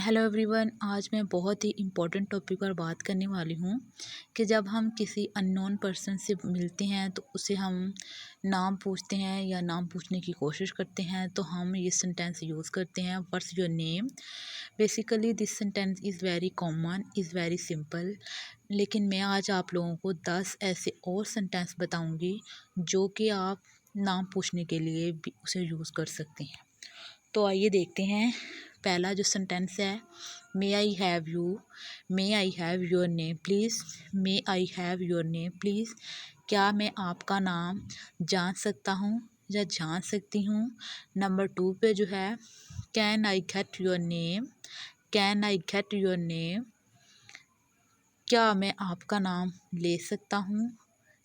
Hello everyone, आज मैं बहुत ही इम्पोर्टेंट टॉपिक पर बात करने वाली हूँ कि जब हम किसी अननोन पर्सन से मिलते हैं तो उसे हम नाम पूछते हैं या नाम पूछने की कोशिश करते हैं तो हम ये सेंटेंस यूज़ करते हैं, what's your name. Basically this sentence is very common, is very simple. लेकिन मैं आज आप लोगों को 10 ऐसे और सेंटेंस बताऊँगी जो कि आप नाम पूछने के लिए भी उसे यूज़ कर सकते हैं। तो आइए देखते हैं। पहला जो सेंटेंस है, may I have you, may I have your name please, may I have your name please. क्या मैं आपका नाम जान सकता हूँ या जान सकती हूँ। नंबर 2 पे जो है, can I get your name, can I get your name. क्या मैं आपका नाम ले सकता हूँ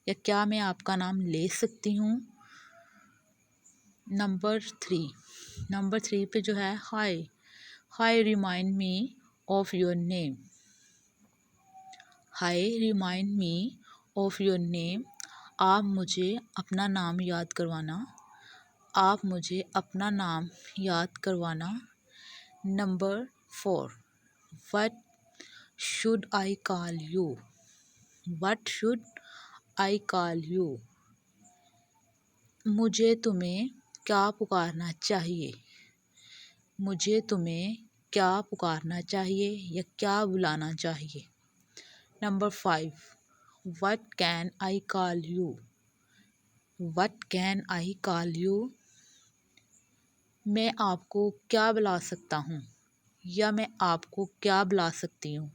या क्या मैं आपका नाम ले सकती हूँ। नंबर थ्री पे जो है, hi, hi remind me of your name, hi remind me of your name. आप मुझे अपना नाम याद करवाना, आप मुझे अपना नाम याद करवाना। Number 4, what should I call you, what should I call you. मुझे तुम्हें क्या पुकारना चाहिए, मुझे तुम्हें क्या पुकारना चाहिए या क्या बुलाना चाहिए। Number 5, what can I call you, what can I call you. मैं आपको क्या बुला सकता हूँ या मैं आपको क्या बुला सकती हूँ।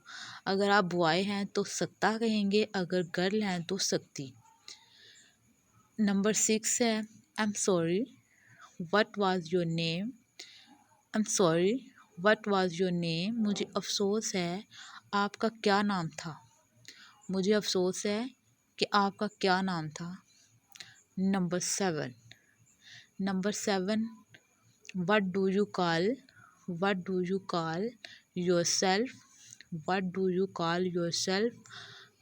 अगर आप बॉय हैं तो सकता कहेंगे, अगर गर्ल हैं तो सकती। नंबर 6 है, I am sorry, what was your name, I am sorry, what was your name. मुझे अफसोस है, आपका क्या नाम था, मुझे अफसोस है कि आपका क्या नाम था। Number 7, what do you call, what do you call your self, what do you call your self.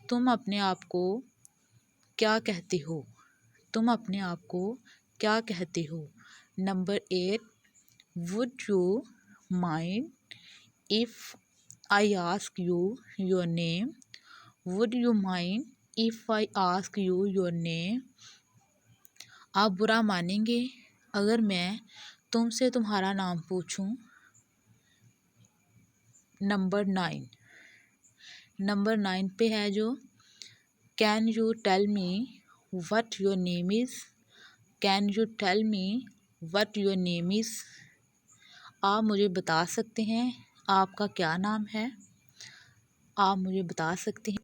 तुम अपने आप को क्या कहते हो, तुम अपने आप को क्या कहते हो। Number 8, would you mind if I ask you your name, would you mind if I ask you your name. आप बुरा मानेंगे अगर मैं तुमसे तुम्हारा नाम पूछूं। नंबर 9 पे है जो, can you tell me what your name is, can you tell me what your name is. आप मुझे बता सकते हैं आपका क्या नाम है, आप मुझे बता सकते हैं